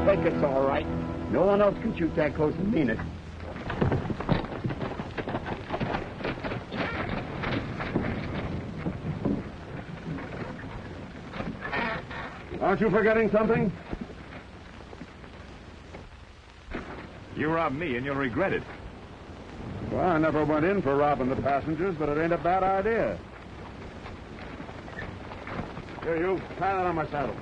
think it's all right. No one else can shoot that close and mean it. Aren't you forgetting something? You robbed me, and you'll regret it. Well, I never went in for robbing the passengers, but it ain't a bad idea. Here, you. Tie that on my saddle.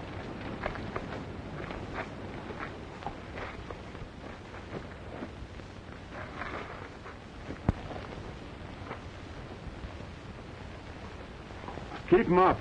Keep 'em up.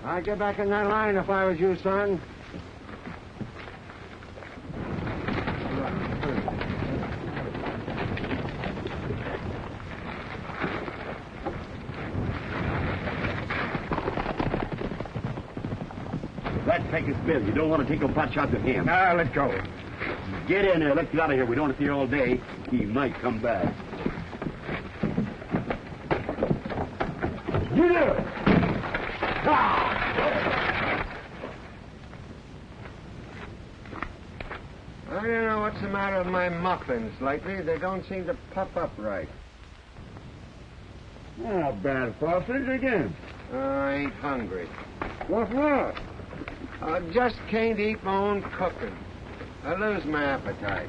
I'd get back in that line if I was you, son. Let's take his bill. You don't want to take no pot shots at him. Now, let's go. Get in there. Let's get out of here. We don't want to see you all day. He might come back. Get in! I don't know what's the matter with my muffins lately. They don't seem to puff up right. Oh, bad sausage again. I ain't hungry. What's wrong? I just can't eat my own cooking. I lose my appetite.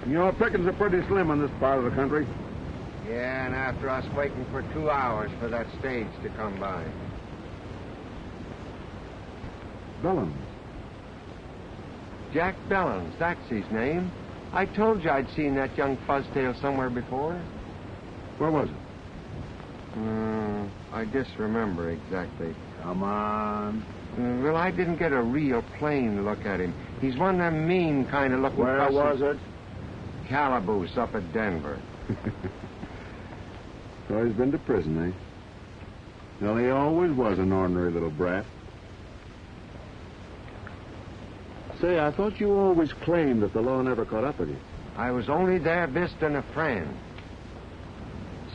You know, pickings are pretty slim in this part of the country. Yeah, and after us waiting for 2 hours for that stage to come by. Bellins. Jack Bellins, that's his name. I told you I'd seen that young fuzztail somewhere before. Where was it? I disremember exactly. Come on. Well, I didn't get a real plain look at him. He's one of them mean kind of looking Where was it? Calaboose up at Denver. So he's been to prison, eh? Well, he always was an ordinary little brat. Say, I thought you always claimed that the law never caught up with you. I was only there visiting a friend.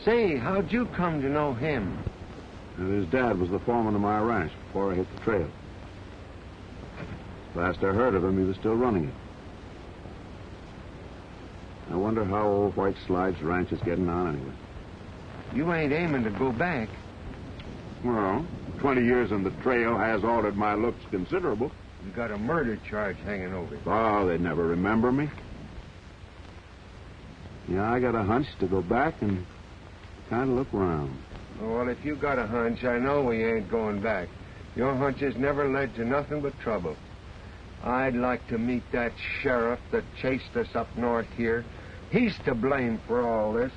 Say, how'd you come to know him? And his dad was the foreman of my ranch before I hit the trail. Last I heard of him, he was still running it. I wonder how old White Slide's ranch is getting on anyway. You ain't aiming to go back. Well, 20 years on the trail has altered my looks considerable. You got a murder charge hanging over you. Oh, they'd never remember me. Yeah, I got a hunch to go back and kind of look around. Well, if you got a hunch, I know we ain't going back. Your hunches never led to nothing but trouble. I'd like to meet that sheriff that chased us up north here. He's to blame for all this.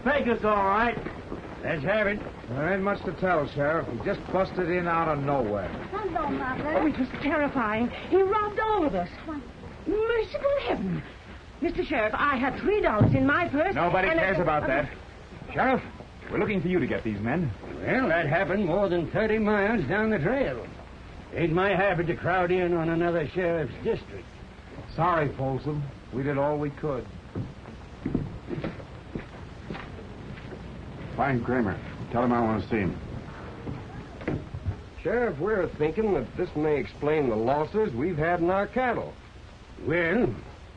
Take us all right. Let's have it. There ain't much to tell, Sheriff. He just busted in out of nowhere. Hello, Mother. Oh, it was terrifying. He robbed all of us. Why, merciful heaven. Mr. Sheriff, I had $3 in my purse. Nobody cares about that. Sheriff, we're looking for you to get these men. Well, that happened more than 30 miles down the trail. Ain't my habit to crowd in on another sheriff's district. Sorry, Folsom. We did all we could. Find Kramer. Tell him I want to see him. Sheriff, we're thinking that this may explain the losses we've had in our cattle. Well,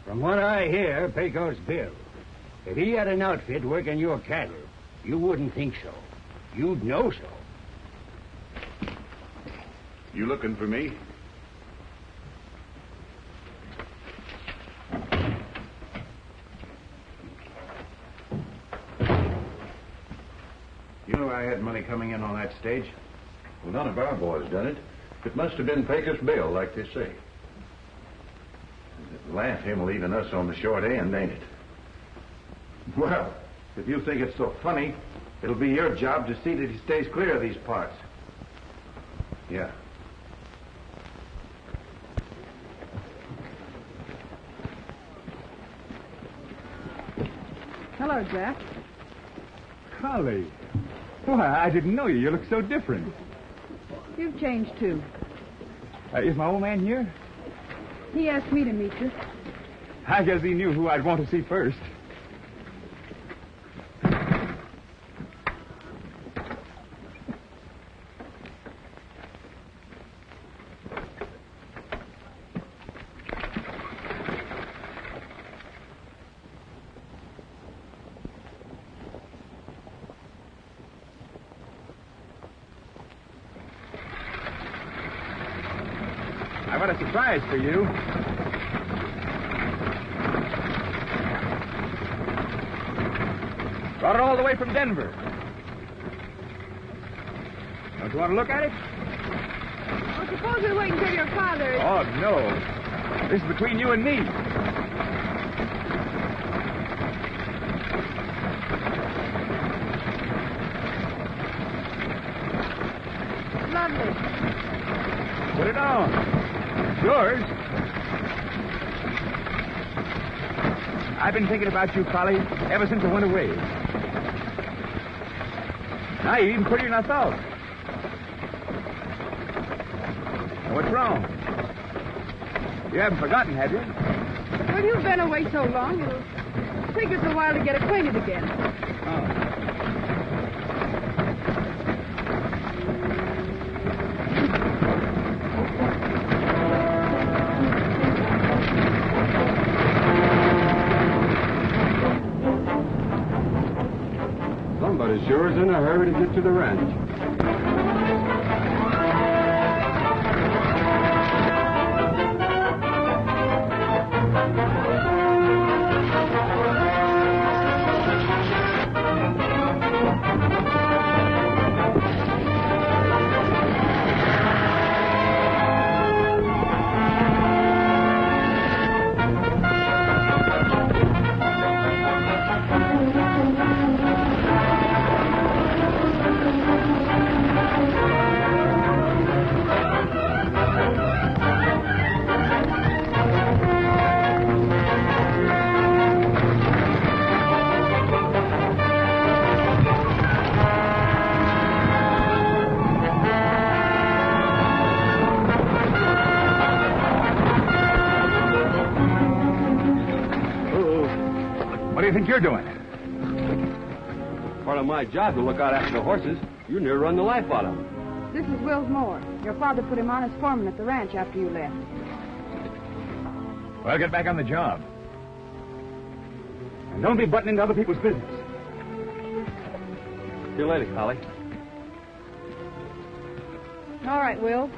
from what I hear, Pecos Bill, if he had an outfit working your cattle, you wouldn't think so. You'd know so. You looking for me? You know I had money coming in on that stage? Well, none of our boys done it. It must have been Pecos Bill, like they say. Laugh him leaving us on the short end, ain't it? Well, if you think it's so funny, it'll be your job to see that he stays clear of these parts. Yeah. Hello, Jack. Golly. Why, I didn't know you. You look so different. You've changed, too. Is my old man here? He asked me to meet you. I guess he knew who I'd want to see first. I've got a surprise for you. Brought it all the way from Denver. Don't you want to look at it? Well, suppose we wait until your father... Oh, no. This is between you and me. Lovely. Put it on. It's yours. I've been thinking about you, Polly, ever since I went away. Now you're even prettier than I thought. Now, what's wrong? You haven't forgotten, have you? Well, you've been away so long, it'll take us a while to get acquainted again. Oh. Somebody sure is in a hurry to get to the ranch. What do you think you're doing? Part of my job to look out after the horses. You near run the life out of them. This is Will's Moore. Your father put him on as foreman at the ranch after you left. Well, get back on the job. And don't be butting into other people's business. See you later, Collie. All right, Will.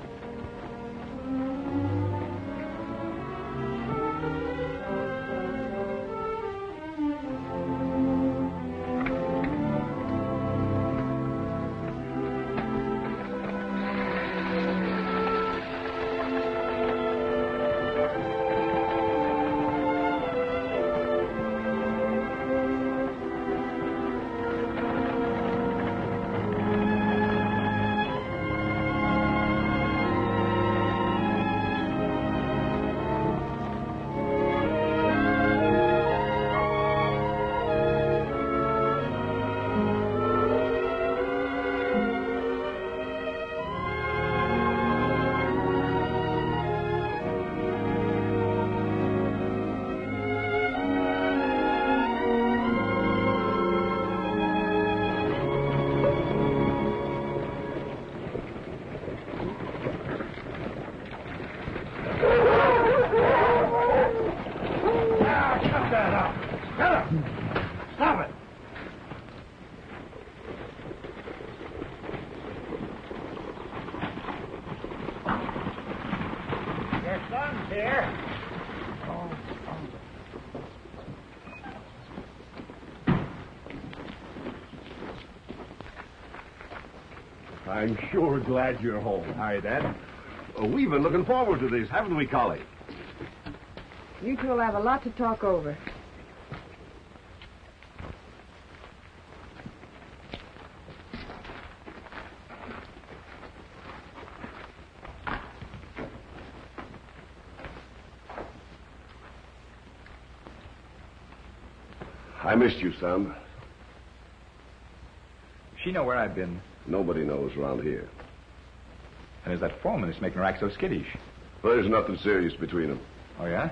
Stop it! Your son's here. I'm sure glad you're home. Hi, Dad. We've been looking forward to this, haven't we, Collie? You two will have a lot to talk over. I missed you, son. She know where I've been. Nobody knows around here. And there's that foreman that's making her act so skittish. Well, there's nothing serious between them. Oh, yeah?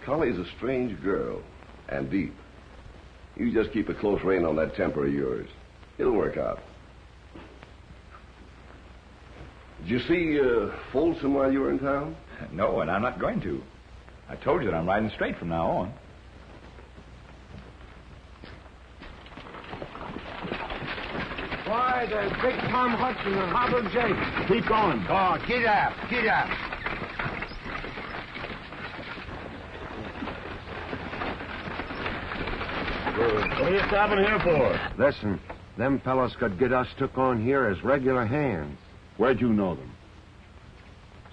Collie's a strange girl, and deep. You just keep a close rein on that temper of yours. It'll work out. Did you see Folsom while you were in town? No, and I'm not going to. I told you that I'm riding straight from now on. Why, there's Big Tom Hudson and Hobble Jake. Keep going. Oh, get up, get up. What are you stopping here for? Listen, them fellows could get us took on here as regular hands. Where'd you know them?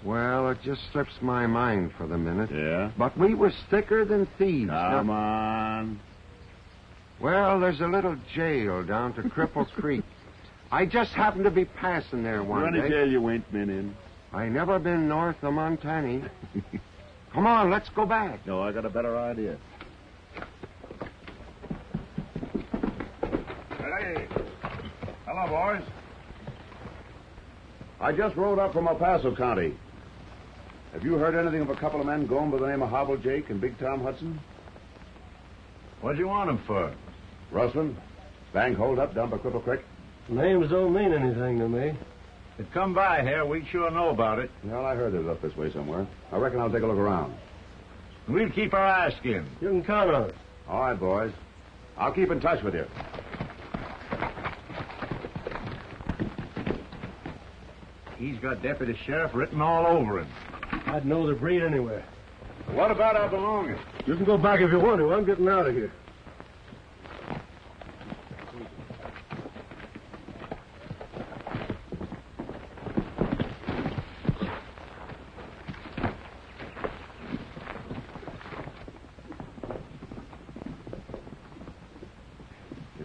Well, it just slips my mind for the minute. Yeah? But we was thicker than thieves. Come on. Well, there's a little jail down to Cripple Creek. I just happened to be passing there one day. jail you ain't been in. I never been north of Montana. Come on, let's go back. No, I got a better idea. Hey. Hello, boys. I just rode up from El Paso County. Have you heard anything of a couple of men going by the name of Hobble Jake and Big Tom Hudson? What do you want them for? Rustling. Bank hold up down by Cripple Creek. Names don't mean anything to me. If it come by here, we'd sure know about it. Well, I heard they was up this way somewhere. I reckon I'll take a look around. We'll keep our eyes skinned. You can count on it. All right, boys. I'll keep in touch with you. He's got deputy sheriff written all over him. I'd know the breed anywhere. What about our belongings? You can go back if you want to. I'm getting out of here.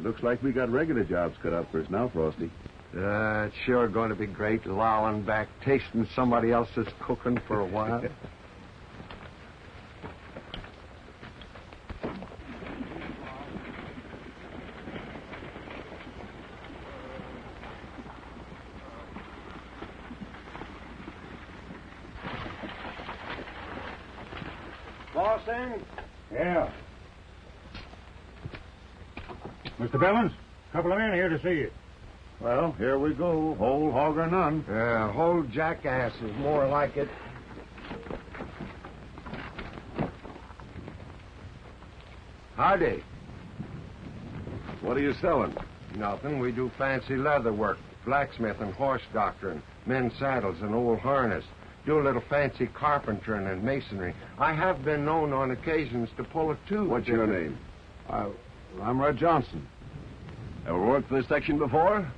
Looks like we got regular jobs cut out for us now, Frosty. It's sure going to be great lolling back, tasting somebody else's cooking for a while. Boston? Yeah. Mr. Billings, a couple of men here to see you. Well, here we go. Whole hog or none. Whole jackass is more like it. Howdy. What are you selling? Nothing. We do fancy leather work, blacksmith and horse doctoring, men's saddles and old harness. Do a little fancy carpentering and masonry. I have been known on occasions to pull a tooth. What's your name? I'm Red Johnson. Ever worked for this section before?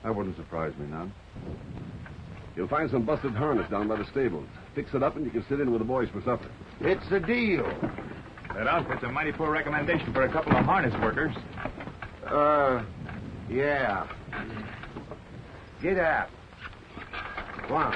That wouldn't surprise me none. You'll find some busted harness down by the stables. Fix it up and you can sit in with the boys for supper. It's a deal. That outfit's a mighty poor recommendation for a couple of harness workers. Yeah. Get out. Go on.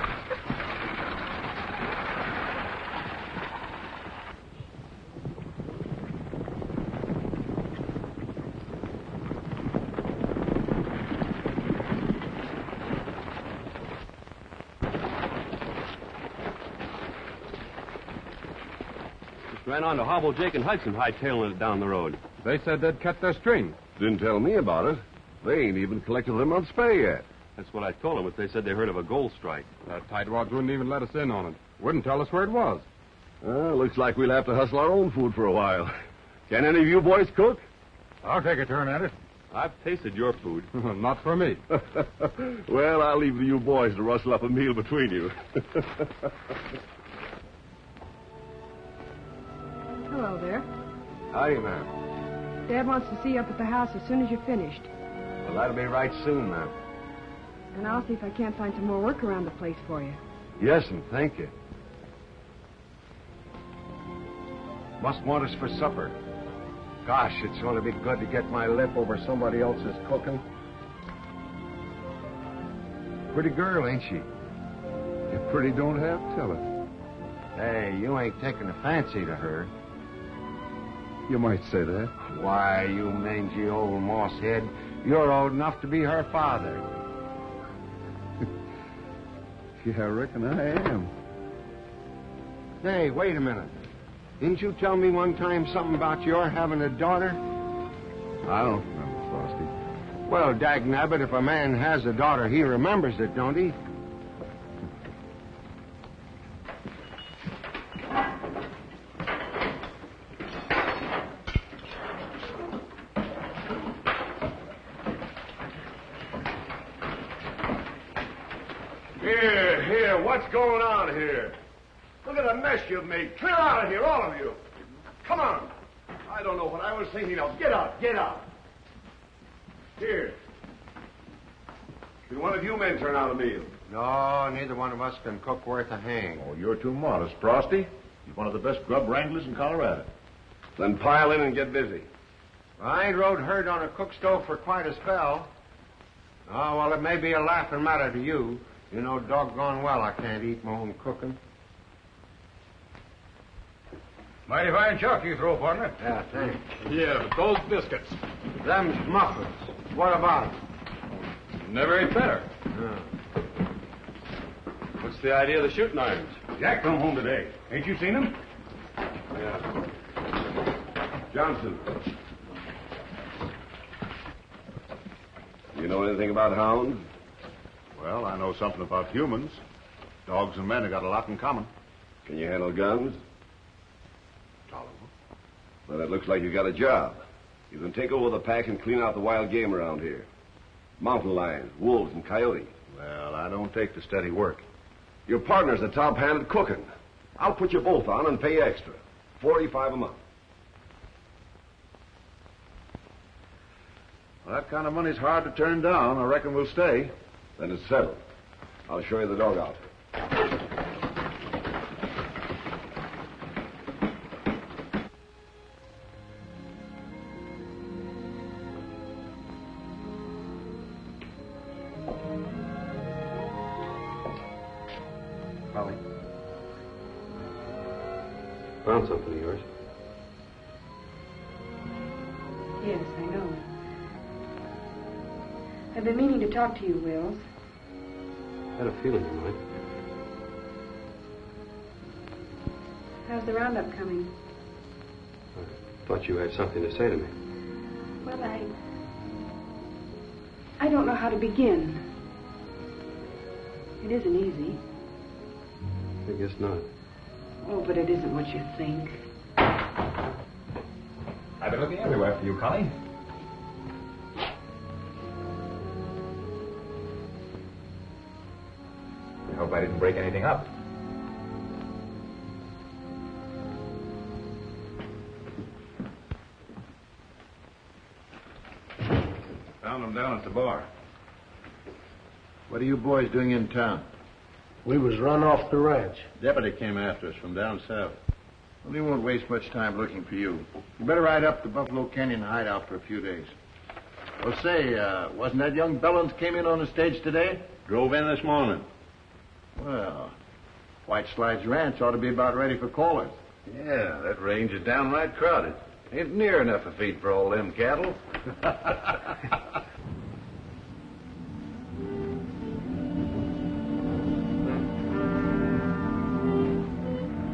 Ran on to Hobble, Jake, and Hudson hightailing it down the road. They said they'd cut their string. Didn't tell me about it. They ain't even collected their month's pay yet. That's what I told them, but they said they heard of a gold strike. Tightwads wouldn't even let us in on it. Wouldn't tell us where it was. Looks like we'll have to hustle our own food for a while. Can any of you boys cook? I'll take a turn at it. I've tasted your food. Not for me. Well, I'll leave you boys to rustle up a meal between you. Hello there. Howdy, ma'am. Dad wants to see you up at the house as soon as you're finished. Well, that'll be right soon, ma'am. And I'll see if I can't find some more work around the place for you. Yes, and thank you. Must want us for supper. Gosh, it's going to be good to get my lip over somebody else's cooking. Pretty girl, ain't she? If pretty don't have, tell her. Hey, you ain't taking a fancy to her. You might say that. Why, you mangy old moss head, you're old enough to be her father. Yeah, I reckon I am. Hey, wait a minute. Didn't you tell me one time something about your having a daughter? I don't remember, Frosty. Well, dagnabbit, if a man has a daughter, he remembers it, don't he? Here, what's going on here? Look at the mess you've made. Clear out of here, all of you. Come on. I don't know what I was thinking of. Get out, get out. Here. Can one of you men turn out a meal? No, neither one of us can cook worth a hang. Oh, you're too modest, Frosty. You're one of the best grub wranglers in Colorado. Then pile in and get busy. I ain't rode herd on a cook stove for quite a spell. Oh, well, it may be a laughing matter to you. You know doggone well I can't eat my own cooking. Mighty fine chuck you throw, partner. Yeah, thanks. Yeah, but those biscuits. Them's muffins. What about 'em? Never ate better. What's the idea of the shooting irons? Jack come home today. Ain't you seen him? Yeah. Johnson. You know anything about hounds? Well, I know something about humans. Dogs and men have got a lot in common. Can you handle guns? Tolerable. Well, it looks like you got a job. You can take over the pack and clean out the wild game around here. Mountain lions, wolves, and coyotes. Well, I don't take to steady work. Your partner's a top hand at cooking. I'll put you both on and pay extra. $45 a month. Well, that kind of money's hard to turn down. I reckon we'll stay. Then it's settled. I'll show you the dog out. Polly. Found something of yours. Yes, I know. I've been meaning to talk to you, Wills. I had a feeling you might. How's the roundup coming? I thought you had something to say to me. Well, I don't know how to begin. It isn't easy. I guess not. Oh, but it isn't what you think. I've been looking everywhere for you, Connie. I hope I didn't break anything up. Found him down at the bar. What are you boys doing in town? We was run off the ranch. Deputy came after us from down south. Well, he won't waste much time looking for you. You better ride up to Buffalo Canyon hideout for a few days. Well, say, wasn't that young Bellins came in on the stage today? Drove in this morning. Well, White Slides Ranch ought to be about ready for callers. Yeah, that range is downright crowded. Ain't near enough a feed for all them cattle.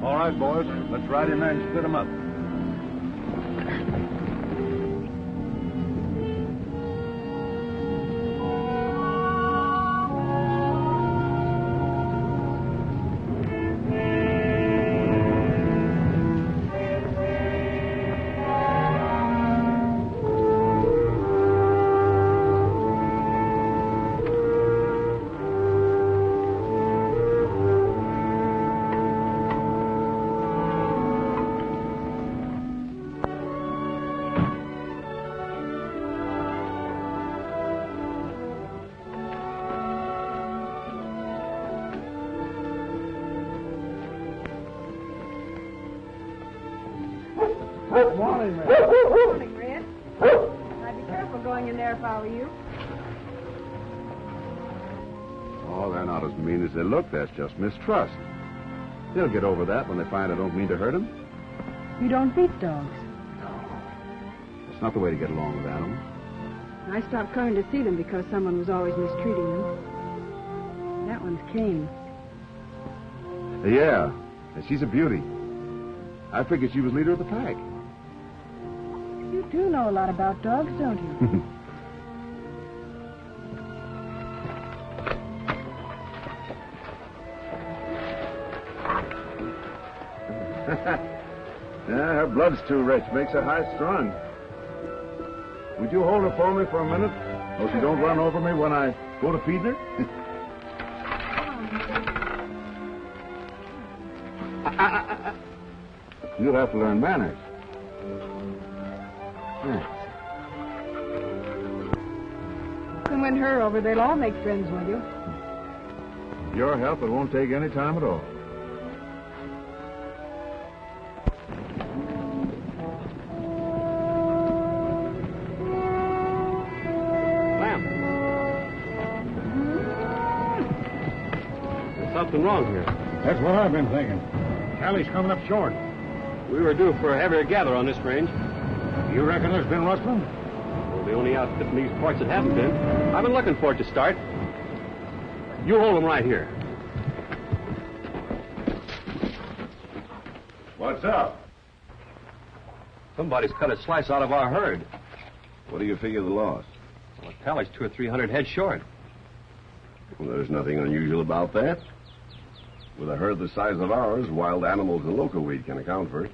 All right, boys, let's ride in there and split them up. Morning, Red. Morning, Red. I'd be careful going in there if I were you. Oh, they're not as mean as they look. That's just mistrust. They'll get over that when they find I don't mean to hurt them. You don't beat dogs. It's not the way to get along with animals. I stopped coming to see them because someone was always mistreating them. That one's Kane. Yeah, and she's a beauty. I figured she was leader of the pack. You do know a lot about dogs, don't you? Yeah, her blood's too rich. Makes her high strung. Would you hold her for me for a minute? So she don't run over me when I go to feed her? You'll have to learn manners. You can win her over. They'll all make friends with you. With your help, it won't take any time at all. Something wrong here. That's what I've been thinking. Callie's coming up short. We were due for a heavier gather on this range. You reckon there's been rustling? Well, the only outfit in these parts that haven't been. I've been looking for it to start. You hold them right here. What's up? Somebody's cut a slice out of our herd. What do you figure the loss? Well, Callie's 200 or 300 head short. Well, there's nothing unusual about that. With a herd the size of ours, wild animals and local weed can account for it.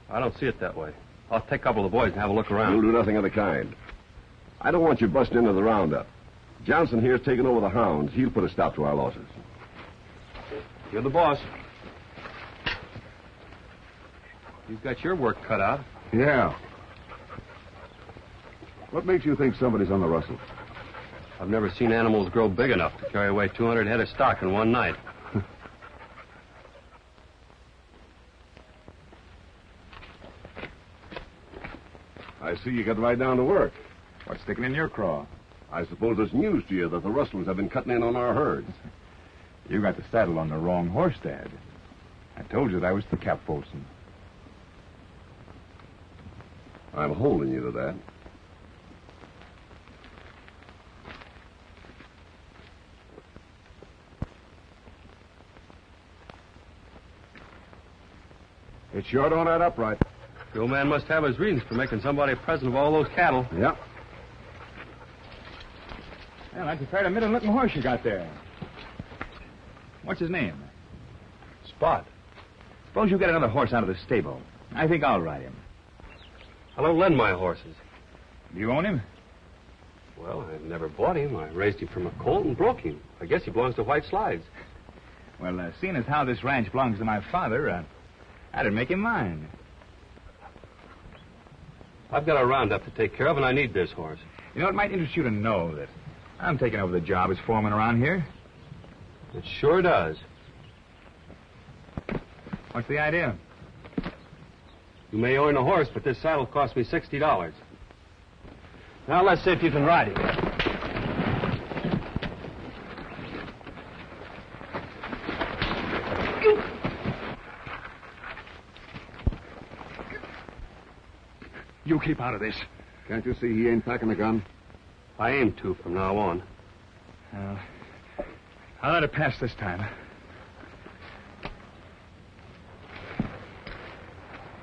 I don't see it that way. I'll take a couple of the boys and have a look around. You'll do nothing of the kind. I don't want you busting into the roundup. Johnson here's taking over the hounds. He'll put a stop to our losses. You're the boss. You've got your work cut out. Yeah. What makes you think somebody's on the rustle? I've never seen animals grow big enough to carry away 200 head of stock in one night. I see you got right down to work. What's sticking in your craw? I suppose it's news to you that the rustlers have been cutting in on our herds. You got the saddle on the wrong horse, Dad. I told you that was the Cap Folsom. I'm holding you to that. It sure don't add up right. The old man must have his reasons for making somebody a present of all those cattle. Yeah. Well, that's a fair middle-looking horse you got there. What's his name? Spot. Suppose you get another horse out of the stable. I think I'll ride him. I don't lend my horses. Do you own him? Well, I've never bought him. I raised him from a colt and broke him. I guess he belongs to White Slides. Well, seeing as how this ranch belongs to my father, that'd make him mine. I've got a roundup to take care of, and I need this horse. You know, it might interest you to know that I'm taking over the job as foreman around here. It sure does. What's the idea? You may own a horse, but this saddle cost me $60. Now, let's see if you can ride it. You keep out of this. Can't you see he ain't packing a gun? I aim to from now on. I'll let it pass this time.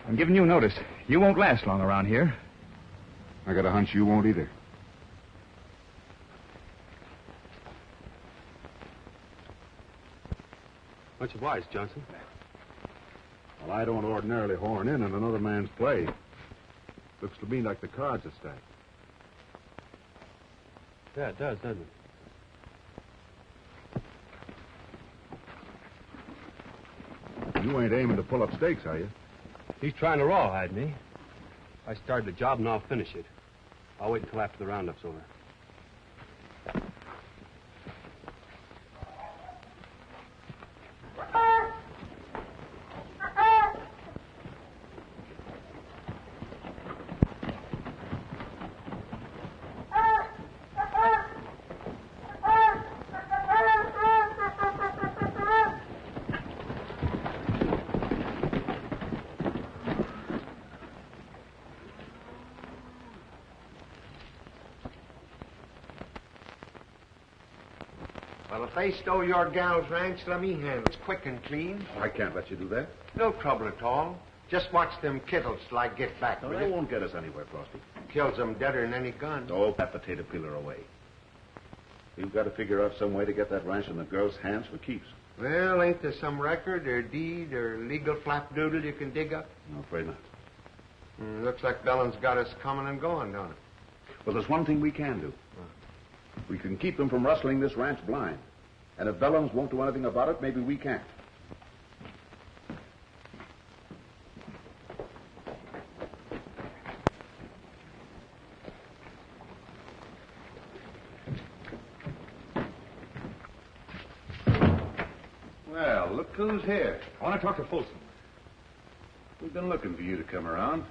I'm giving you notice. You won't last long around here. I got a hunch you won't either. Much obliged, Johnson. Well, I don't ordinarily horn in on another man's play. Looks to me like the cards are stacked. Yeah, it does, doesn't it? You ain't aiming to pull up stakes, are you? He's trying to rawhide me. I started the job, and I'll finish it. I'll wait until after the roundup's over. Well, if they stole your gal's ranch, let me handle it quick and clean. I can't let you do that. No trouble at all. Just watch them kittles till I get back No, with that it. won't get us anywhere, Frosty. Kills them deader than any gun. Oh, that potato peeler away. We've got to figure out some way to get that ranch in the girl's hands for keeps. Well, ain't there some record or deed or legal flapdoodle you can dig up? I'm afraid not. Looks like Bellen's got us coming and going, don't it? Well, there's one thing we can do. We can keep them from rustling this ranch blind. And if Bellons won't do anything about it, maybe we can't. Well, look who's here. I want to talk to Folsom. We've been looking for you to come around.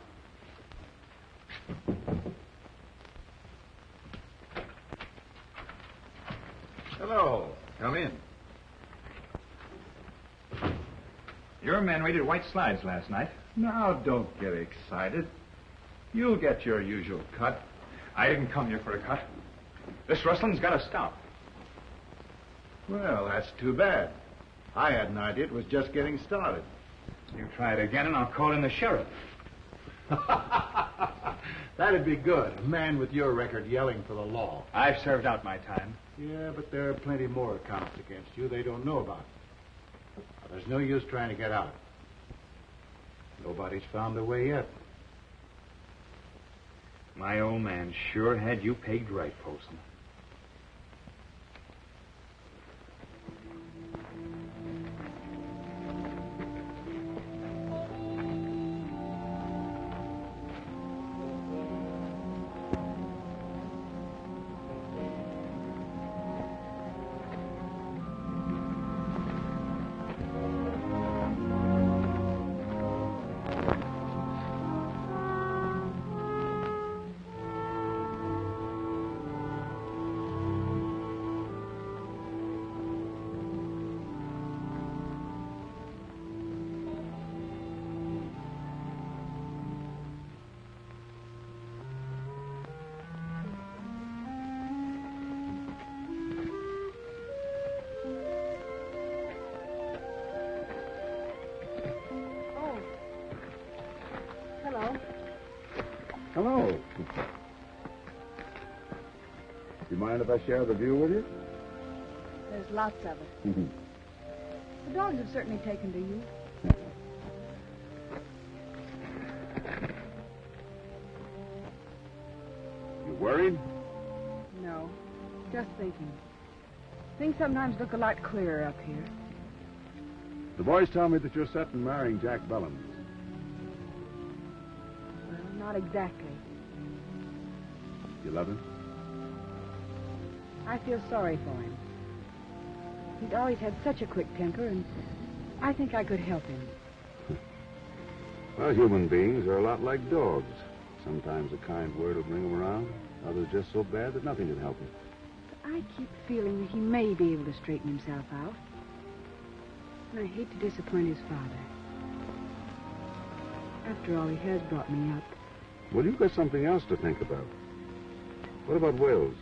Hello. Come in. Your men raided White Slides last night. Now, don't get excited. You'll get your usual cut. I didn't come here for a cut. This rustling's got to stop. Well, that's too bad. I had an idea it was just getting started. You try it again, and I'll call in the sheriff. That'd be good. A man with your record yelling for the law. I've served out my time. Yeah, but there are plenty more accounts against you they don't know about. Now, there's no use trying to get out. Nobody's found their way yet. My old man sure had you pegged right, Folsom. Hello. You mind if I share the view with you? There's lots of it. The dogs have certainly taken to you. You worried? No, just thinking. Things sometimes look a lot clearer up here. The boys tell me that you're set on marrying Jack Bellons. Well, not exactly. You love him? I feel sorry for him. He's always had such a quick temper, and I think I could help him. Well, human beings are a lot like dogs. Sometimes a kind word will bring them around. Others just so bad that nothing can help them. But I keep feeling that he may be able to straighten himself out. And I hate to disappoint his father. After all, he has brought me up. Well, you've got something else to think about. What about Wills?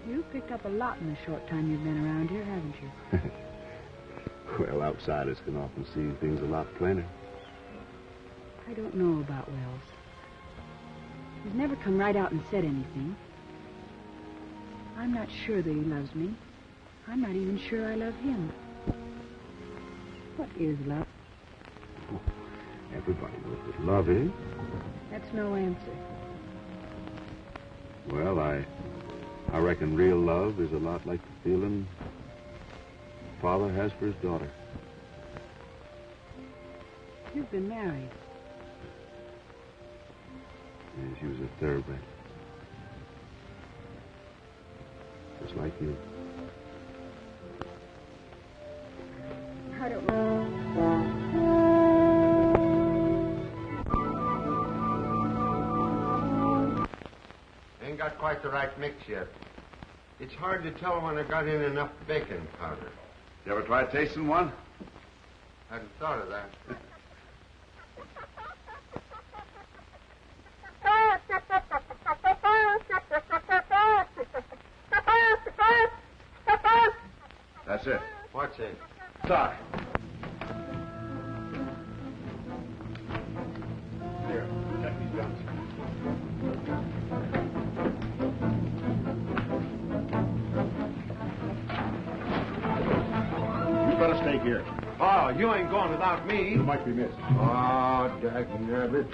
You've picked up a lot in the short time you've been around here, haven't you? Well, outsiders can often see things a lot plainer. I don't know about Wells. He's never come right out and said anything. I'm not sure that he loves me. I'm not even sure I love him. What is love? Oh, everybody knows what love is. That's no answer. Well, I reckon real love is a lot like the feeling a father has for his daughter. You've been married. Yeah, she was a thoroughbred. Just like you. I don't know. Ain't got quite the right mix yet. It's hard to tell when I got in enough baking powder. You ever tried tasting one? Hadn't thought of that. That's it. What's it? Talk. Here, check these guns. You better stay here. Oh, you ain't going without me. You might be missed. Oh, dagnabbit.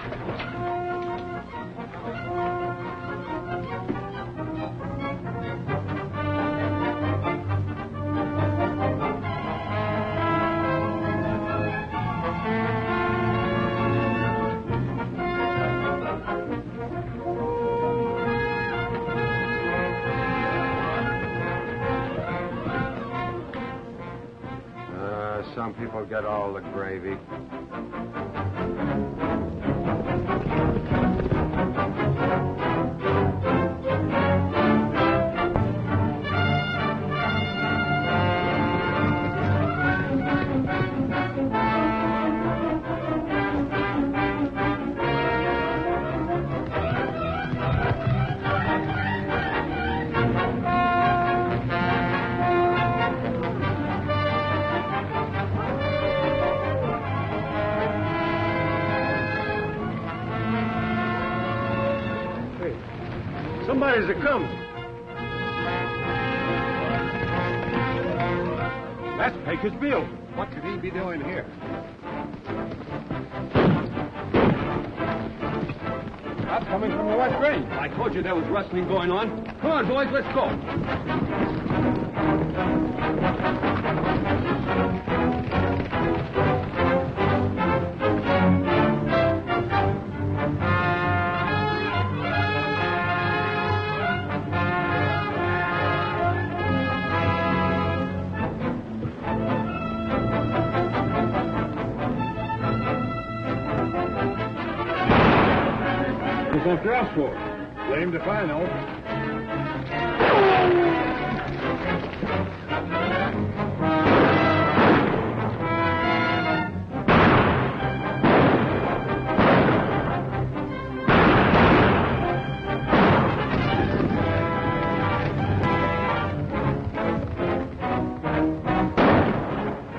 Some people get all the gravy. Somebody's a-coming. That's Baker's Bill. What could he be doing here? That's coming from the west range. I told you there was rustling going on. Come on, boys, let's go. After us for? Blamed if I know.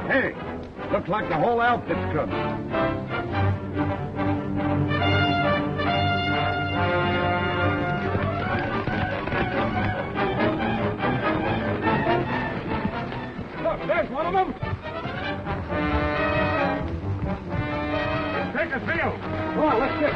Hey, looks like the whole outfit's coming. There's one of them. Take a field. Come on, let's get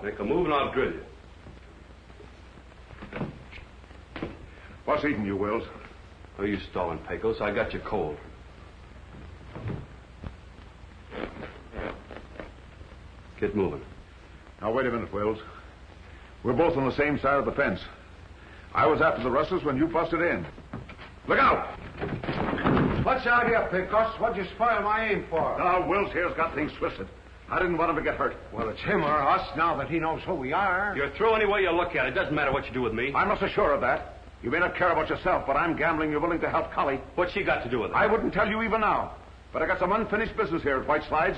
Make a move and I'll drill you. What's eating you, Wills? Oh, you stalling, Pecos. I got you cold. Get moving. Now, wait a minute, Wills. We're both on the same side of the fence. I was after the rustlers when you busted in. Look out! What's out here, Pecos? What'd you spoil my aim for? Now, Wills here's got things twisted. I didn't want him to get hurt. Well, it's him or us now that he knows who we are. You're through any way you look at it. Doesn't matter what you do with me. I'm not so sure of that. You may not care about yourself, but I'm gambling you're willing to help Collie. What's she got to do with it? I wouldn't tell you even now. But I got some unfinished business here at White Slides.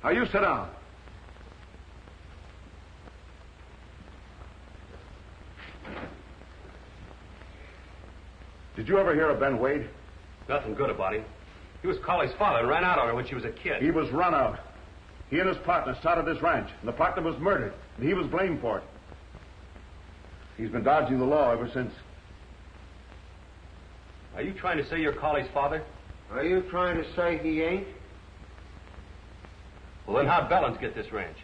Now, you sit down. Did you ever hear of Ben Wade? Nothing good about him. He was Collie's father and ran out on her when she was a kid. He was run out. He and his partner started this ranch, and the partner was murdered, and he was blamed for it. He's been dodging the law ever since. Are you trying to say you're Colley's father? Are you trying to say he ain't? Well, then how'd Bellins get this ranch?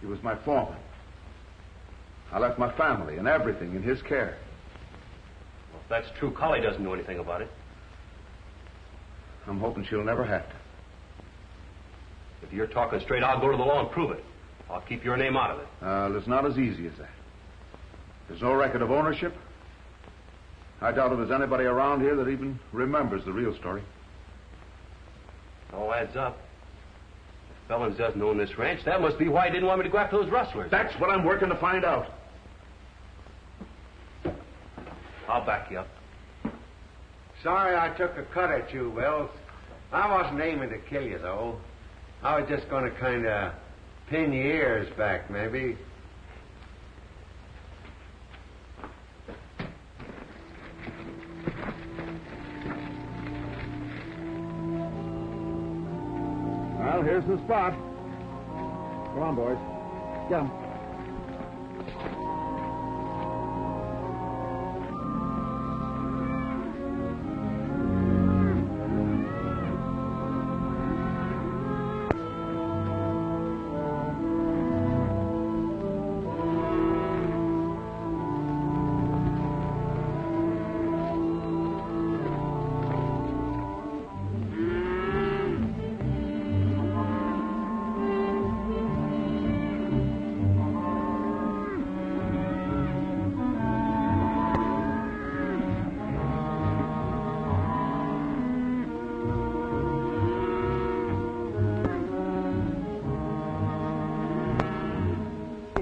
He was my foreman. I left my family and everything in his care. Well, if that's true, Colley doesn't know anything about it. I'm hoping she'll never have to. If you're talking straight, I'll go to the law and prove it. I'll keep your name out of it. It's not as easy as that. There's no record of ownership. I doubt if there's anybody around here that even remembers the real story. It all adds up. If Bellins doesn't own this ranch, that must be why he didn't want me to go after those rustlers. That's what I'm working to find out. I'll back you up. Sorry I took a cut at you, Wells. I wasn't aiming to kill you, though. I was just going to kind of pin your ears back, maybe. Well, here's the spot. Come on, boys. Get 'em.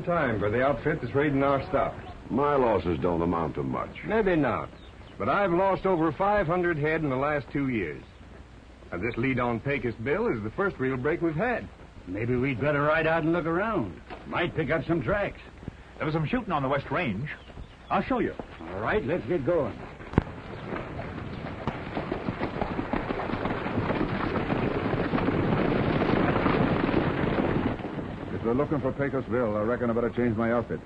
Time for the outfit that's raiding our stuff. My losses don't amount to much. Maybe not. But I've lost over 500 head in the last 2 years. And this lead on Pecos Bill is the first real break we've had. Maybe we'd better ride out and look around. Might pick up some tracks. There was some shooting on the West Range. I'll show you. All right, let's get going. If they're looking for Pecos Bill, I reckon I better change my outfit.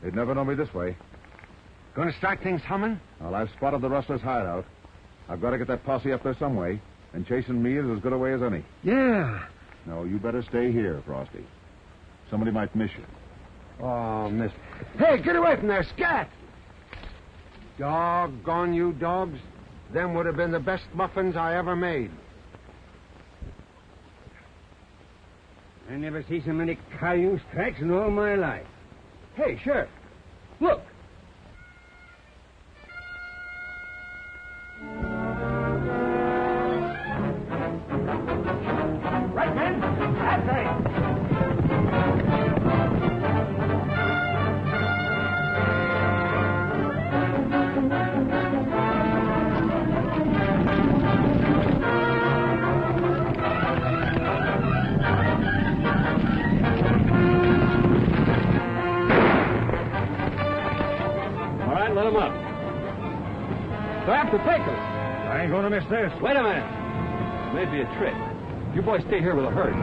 They'd never know me this way. Gonna start things humming? Well, I've spotted the rustlers' hideout. I've got to get that posse up there some way, and chasing me is as good a way as any. Yeah. No, you better stay here, Frosty. Somebody might miss you. Oh, miss. Hey, get away from there, scat! Doggone you dogs. Them would have been the best muffins I ever made. I never see so many cayuse tracks in all my life. Hey, Sheriff, look. Right, men? That way! Let him up. Go after Pecos. I ain't going to miss this. Wait a minute. May be a trick. You boys stay here with the herd.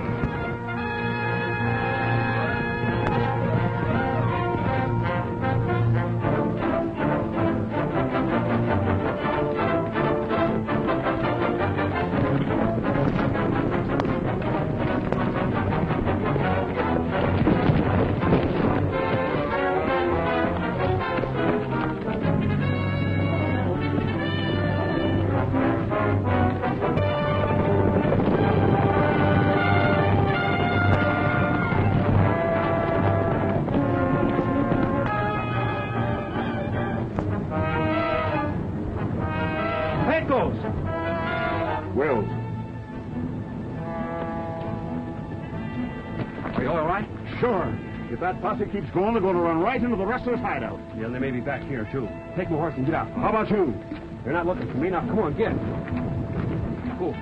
Wills. Are you all right? Sure. If that posse keeps going, they're going to run right into the rustlers' hideout. Yeah, they may be back here, too. Take my horse and get out. How about you? They're not looking for me. Now, come on, get. Cool.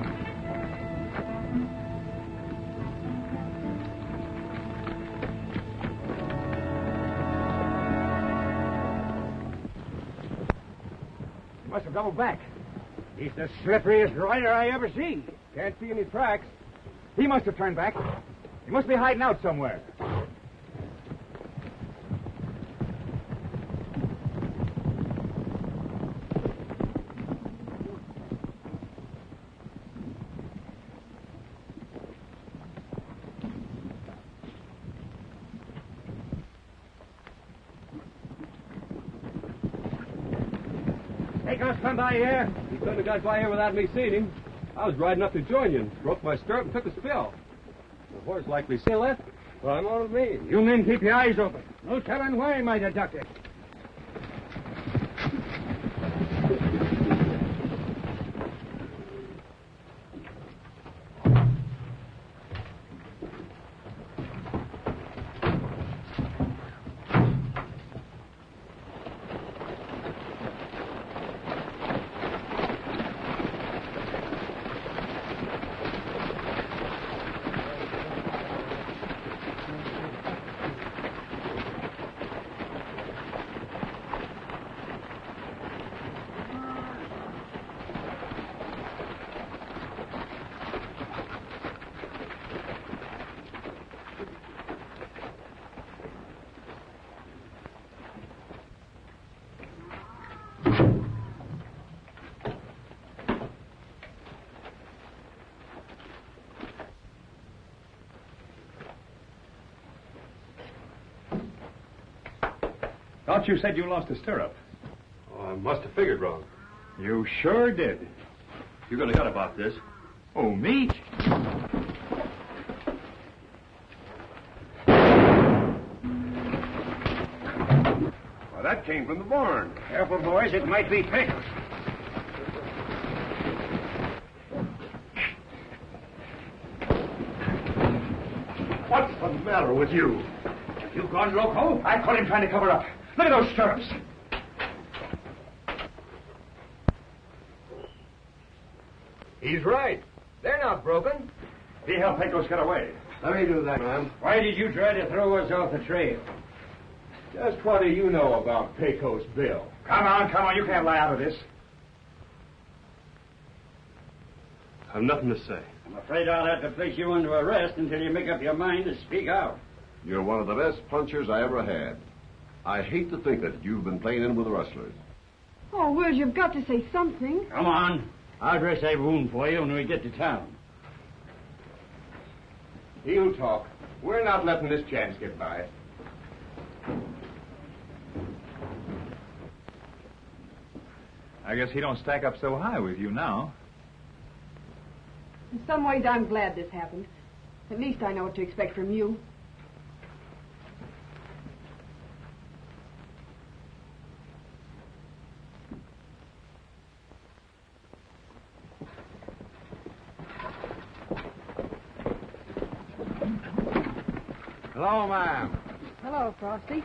He must have doubled back. He's the slipperiest rider I ever see. Can't see any tracks. He must have turned back. He must be hiding out somewhere. Pecos come by here? He couldn't have got by here without me seeing him. I was riding up to join you and broke my stirrup and took a spill. The horse likely still left. Well, I'm on me. You men keep your eyes open. No telling where he might have ducked it. Thought you said you lost a stirrup. Oh, I must have figured wrong. You sure did. You really got about this. Oh, me? Well, that came from the barn. Careful, boys. It might be Pecos. What's the matter with you? You gone loco? I caught him trying to cover up. Look at those stirrups. He's right. They're not broken. He helped Pecos get away. Let me do that, ma'am. Why did you try to throw us off the trail? Just what do you know about Pecos Bill? Come on. You can't lie out of this. I've nothing to say. I'm afraid I'll have to place you under arrest until you make up your mind to speak out. You're one of the best punchers I ever had. I hate to think that you've been playing in with the rustlers. Oh, Wills, you've got to say something. Come on. I'll dress that wound for you when we get to town. He'll talk. We're not letting this chance get by. I guess he don't stack up so high with you now. In some ways, I'm glad this happened. At least I know what to expect from you. Hello, ma'am. Hello, Frosty.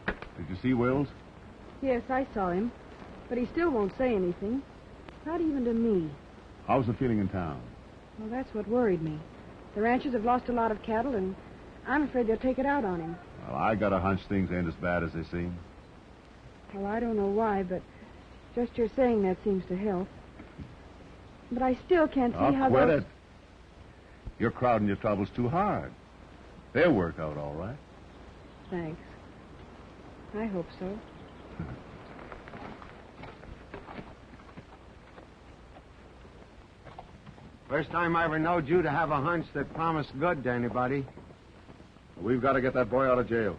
Did you see Wills? Yes, I saw him. But he still won't say anything. Not even to me. How's the feeling in town? Well, that's what worried me. The ranchers have lost a lot of cattle, and I'm afraid they'll take it out on him. Well, I got a hunch things ain't as bad as they seem. Well, I don't know why, but just your saying that seems to help. But I still can't see how quit those... it. You're crowding your troubles too hard. They'll work out all right. Thanks. I hope so. First time I ever knowed you to have a hunch that promised good to anybody. We've got to get that boy out of jail.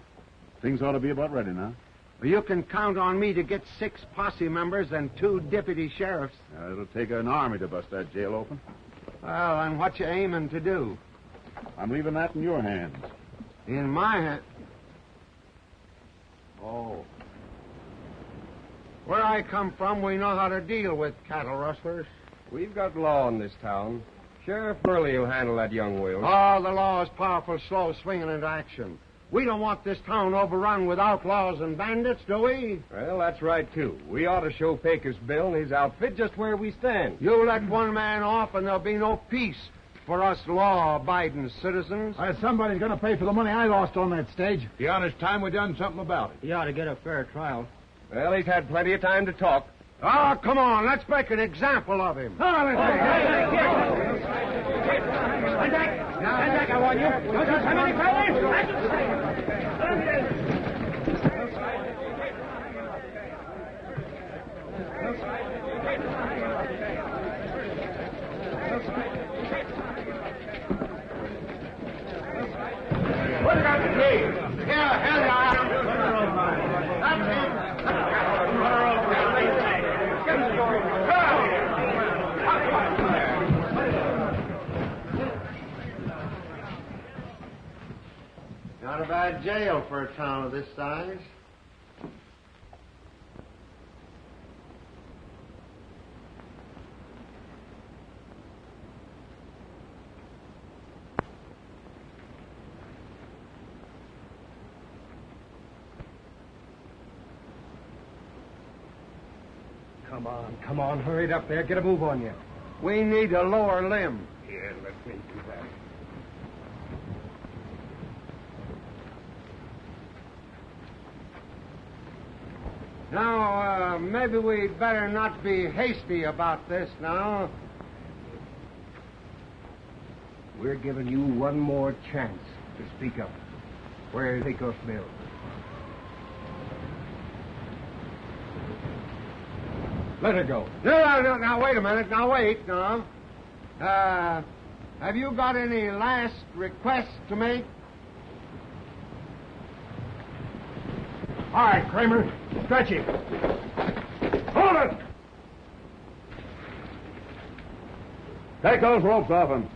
Things ought to be about ready now. Well, you can count on me to get 6 posse members and 2 deputy sheriffs. It'll take an army to bust that jail open. Well, and what you aiming to do? I'm leaving that in your hands. In my hand? Oh. Where I come from, we know how to deal with cattle rustlers. We've got law in this town. Sheriff Burley will handle that young Wills. Oh, the law is powerful slow swinging into action. We don't want this town overrun with outlaws and bandits, do we? Well, that's right, too. We ought to show Pecos Bill and his outfit just where we stand. You let one man off and there'll be no peace for us law-abiding citizens. Somebody's going to pay for the money I lost on that stage. The honest time we done something about it. He ought to get a fair trial. Well, he's had plenty of time to talk. Oh, come on. Let's make an example of him. Stand back, I warn you. Don't you come any further. Put it on the tree. Here you are. That's it. bad jail for a town of this size. Come on, hurry it up there. Get a move on you. We need a lower limb. Here, let me do that. Now, maybe we'd better not be hasty about this now. We're giving you one more chance to speak up. Where's Pecos Bill? Let her go. No, now, wait a minute. Now, wait, now. Have you got any last requests to make? All right, Kramer. Stretch him. Hold it! Take those ropes off him.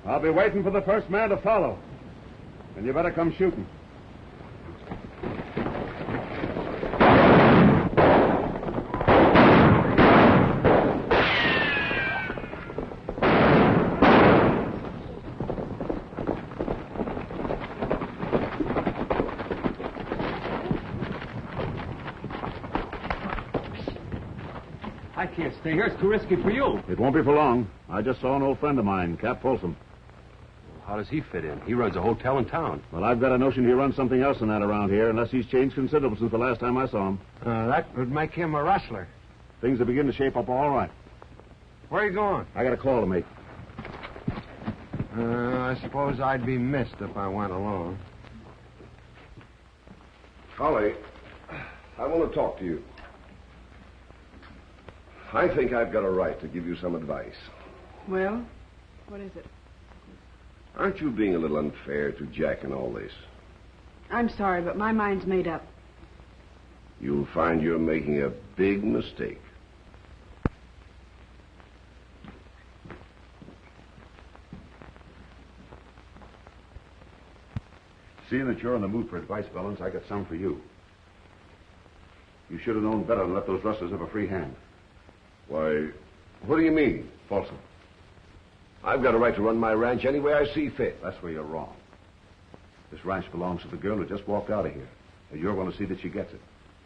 I'll be waiting for the first man to follow. And you better come shooting. I can't stay here. It's too risky for you. It won't be for long. I just saw an old friend of mine, Cap Folsom. How does he fit in? He runs a hotel in town. Well, I've got a notion he runs something else than that around here, unless he's changed considerable since the last time I saw him. That would make him a rustler. Things are beginning to shape up all right. Where are you going? I got a call to make. I suppose I'd be missed if I went alone. Holly, I want to talk to you. I think I've got a right to give you some advice. Well, what is it? Aren't you being a little unfair to Jack in all this? I'm sorry, but my mind's made up. You'll find you're making a big mistake. Seeing that you're in the mood for advice, Bellins, I got some for you. You should have known better than let those rustlers have a free hand. Why, what do you mean? Folsom. I've got a right to run my ranch any way I see fit. That's where you're wrong. This ranch belongs to the girl who just walked out of here. And you're going to see that she gets it.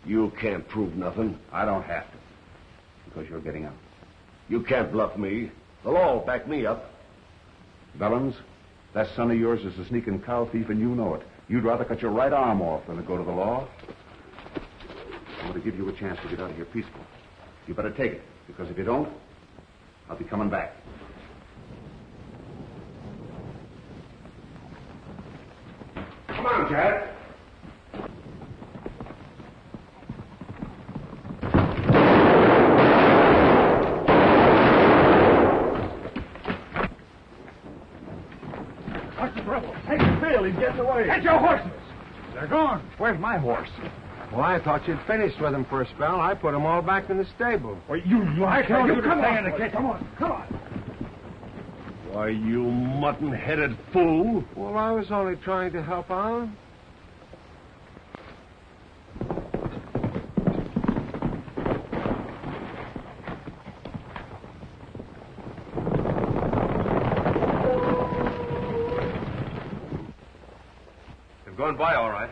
You can't prove nothing. I don't have to. Because you're getting out. You can't bluff me. The law will back me up. Bellins, that son of yours is a sneaking cow thief, and you know it. You'd rather cut your right arm off than to go to the law. I'm going to give you a chance to get out of here peaceful. You better take it, because if you don't, I'll be coming back. Come on, Jack. What's the trouble? Hey, Bill, he's getting away. Get your horses. They're gone. Where's my horse? Well, I thought you'd finished with them for a spell. I put them all back in the stable. Well, you I told you to stay in the kitchen. Come on, come on. Why, you mutton-headed fool. Well, I was only trying to help out. They've gone by all right.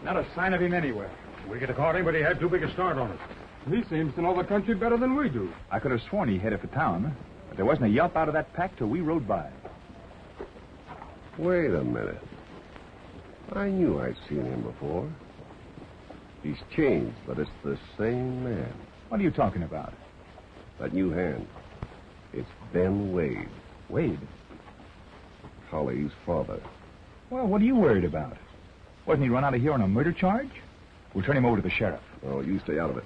Not a sign of him anywhere. We could have caught him, but he had too big a start on us. He seems to know the country better than we do. I could have sworn he headed for town, but there wasn't a yelp out of that pack till we rode by. Wait a minute. I knew I'd seen him before. He's changed, but it's the same man. What are you talking about? That new hand. It's Ben Wade. Wade? Holly's father. Well, what are you worried about? Wasn't he run out of here on a murder charge? We'll turn him over to the sheriff. Oh, you stay out of it.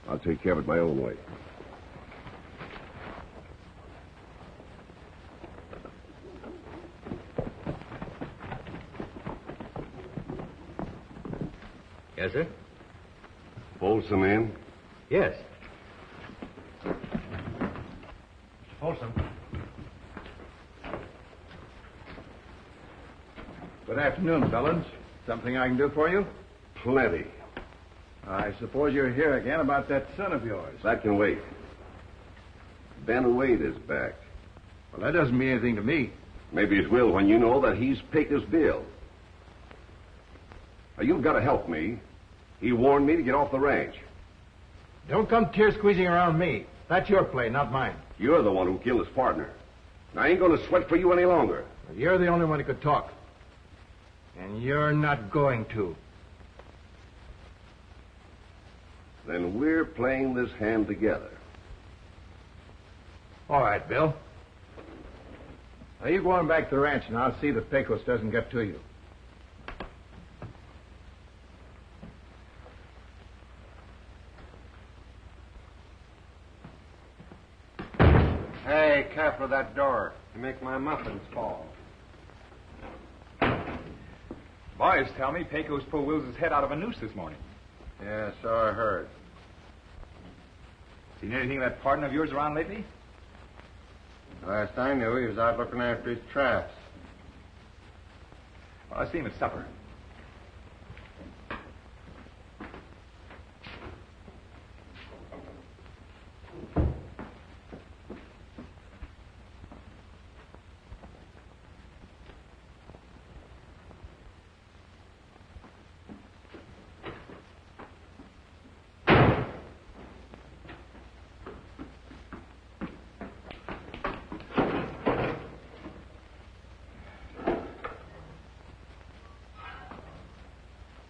I'll take care of it my own way. Yes, sir? Folsom in? Yes. Folsom. Good afternoon, Bellins. Something I can do for you? Plenty. I suppose you're here again about that son of yours. That can wait. Ben Wade is back. Well, that doesn't mean anything to me. Maybe it will when you know that he's Pecos Bill. Now, you've got to help me. He warned me to get off the ranch. Don't come tear-squeezing around me. That's your play, not mine. You're the one who killed his partner. And I ain't going to sweat for you any longer. You're the only one who could talk. And you're not going to. Then we're playing this hand together. All right, Bill. Now, you go on back to the ranch, and I'll see that Pecos doesn't get to you. Hey, careful of that door. You make my muffins fall. Boys tell me Pecos pulled Will's head out of a noose this morning. Yeah, so I heard. Seen anything of that partner of yours around lately? Last I knew, he was out looking after his traps. Well, I see him at supper.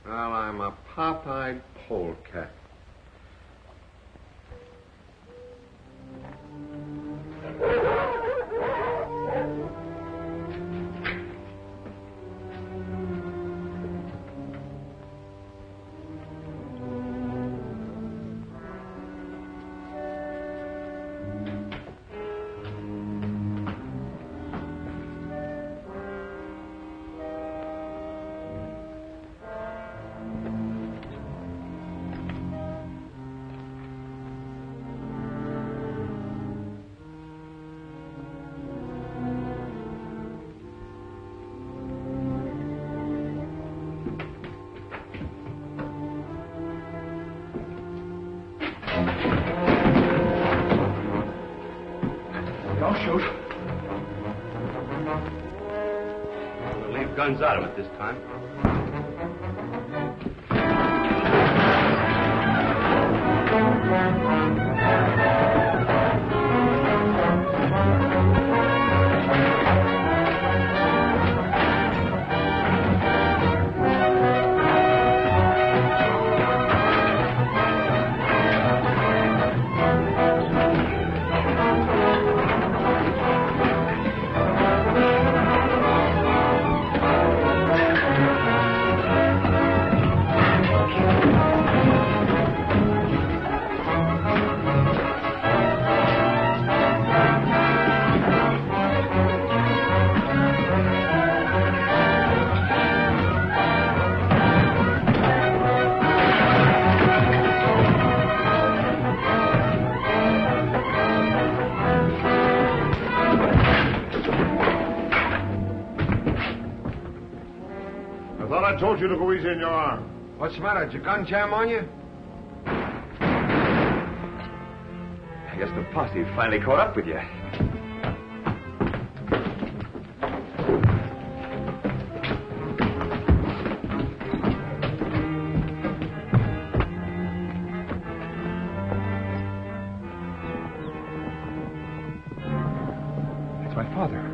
Well, I'm a pop-eyed polecat. Don't shoot. We'll leave guns out of it this time. I told you to go easy in your arm. What's the matter? Did your gun jam on you? I guess the posse finally caught up with you. It's my father.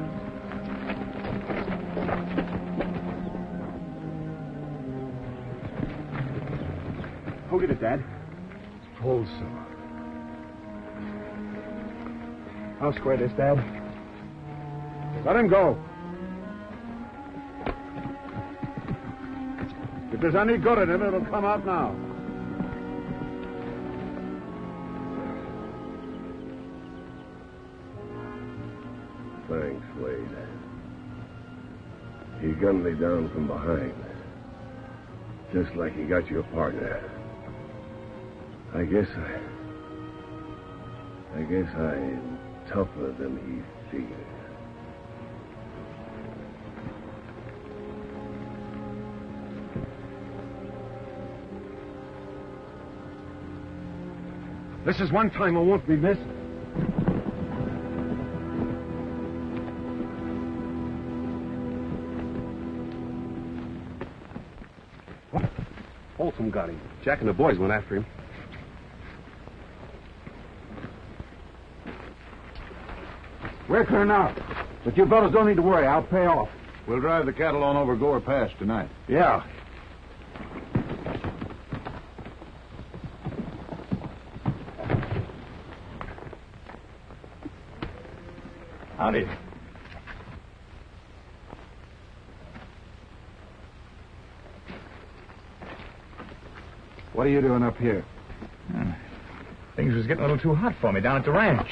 Who did it, Dad? Folsom. I'll square this, Dad. Let him go. If there's any good in him, it'll come out now. Thanks, Wade. He gunned me down from behind. Just like he got you a partner. I guess I'm tougher than he figures. This is one time I won't be missed. Folsom got him. Jack and the boys went after him. We're clear now. But you fellas don't need to worry. I'll pay off. We'll drive the cattle on over Gore Pass tonight. Yeah. Howdy. What are you doing up here? Things was getting a little too hot for me down at the ranch.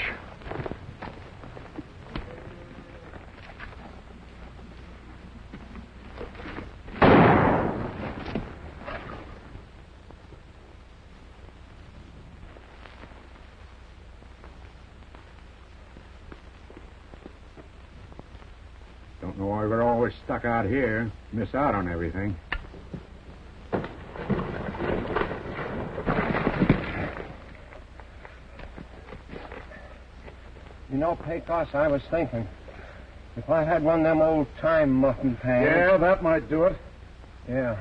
Don't know why we're always stuck out here. Miss out on everything. You know, Pecos, I was thinking, if I had one of them old-time muffin pans... Yeah, that might do it. Yeah.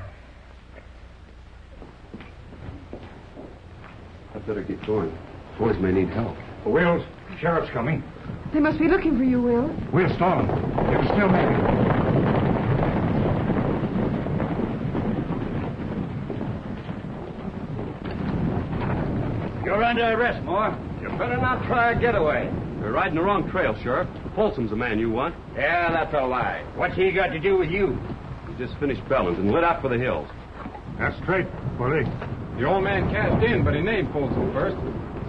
I'd better get going. Boys may need help. Wills, sheriff's coming. They must be looking for you, Will. We'll stall them. They can still make it. You're under arrest, Moore. You better not try a getaway. You're riding the wrong trail, Sheriff. Folsom's the man you want. Yeah, that's a lie. What's he got to do with you? He just finished Bellins and lit out for the hills. That's straight, Bully. The old man cashed in, but he named Folsom first.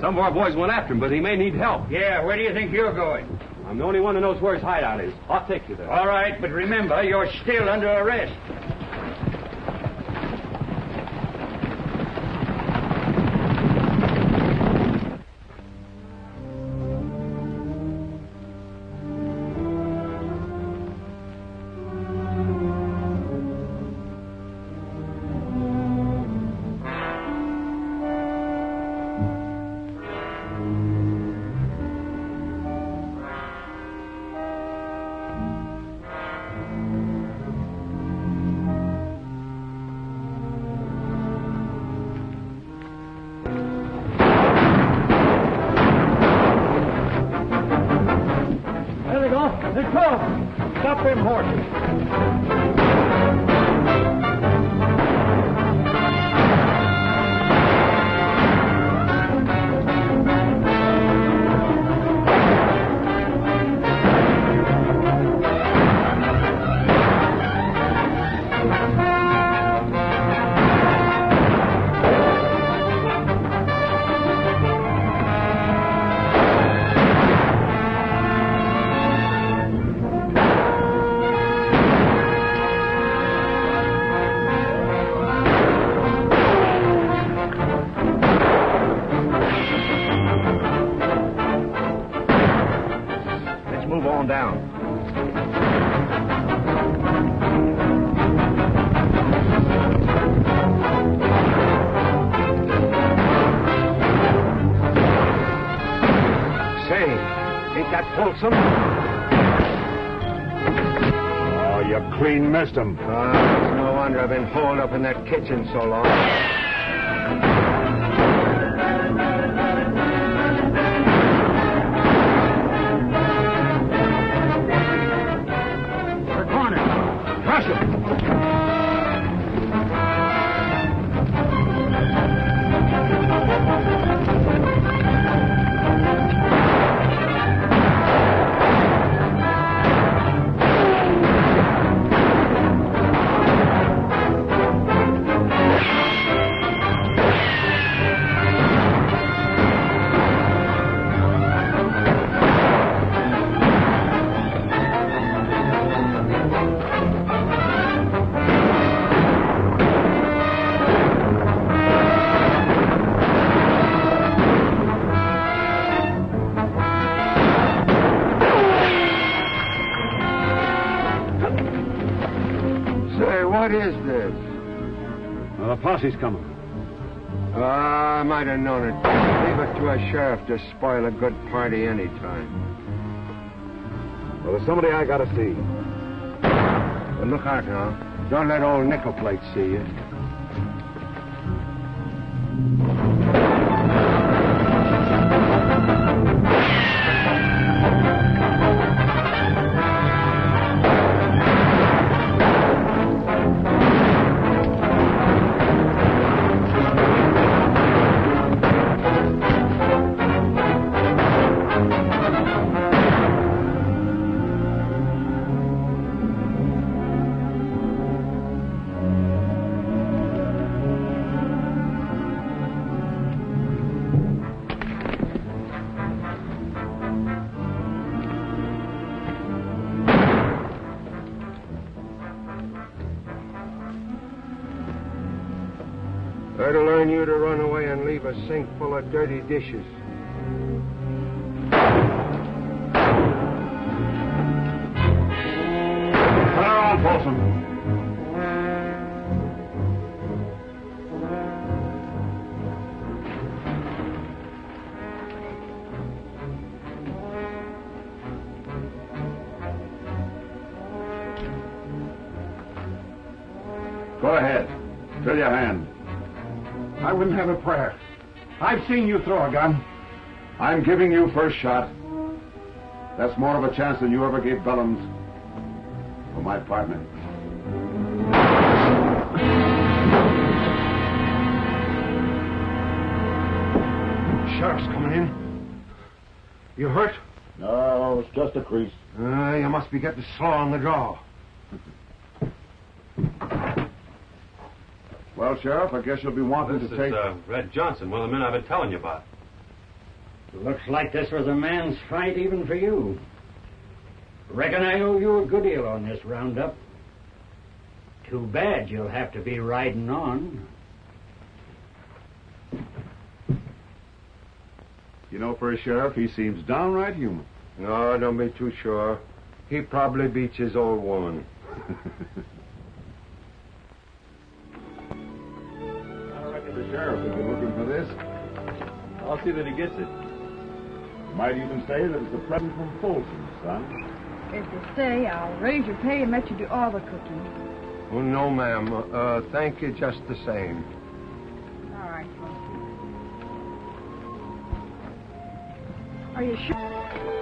Some of our boys went after him, but he may need help. Yeah, where do you think you're going? I'm the only one who knows where his hideout is. I'll take you there. All right, but remember, you're still under arrest. Stop them horses. Folsom? Oh, you clean missed him. It's no wonder I've been holed up in that kitchen so long. We're cornered. Crush him. else is coming. I might have known it. Leave it to a sheriff to spoil a good party any time. Well, there's somebody I gotta see. But look out now. Don't let old Nickel Plate see you. Better learn you to run away and leave a sink full of dirty dishes. Turn around, Folsom. Go ahead. Fill your hand. I wouldn't have a prayer. I've seen you throw a gun. I'm giving you first shot. That's more of a chance than you ever gave Bellums or my partner. Sheriff's coming in. You hurt? No, it's just a crease. You must be getting slow on the draw. Well, Sheriff, I guess you'll be wanting This to is take... Red Johnson, one of the men I've been telling you about. Looks like this was a man's fight even for you. Reckon I owe you a good deal on this roundup. Too bad you'll have to be riding on. You know, for a sheriff, he seems downright human. No, don't be too sure. He probably beats his old woman. The sheriff will be looking for this. I'll see that he gets it. Might even say that it's a present from Folsom, son. If you stay, I'll raise your pay and let you do all the cooking. Oh, no, ma'am. Thank you just the same. All right. Are you sure?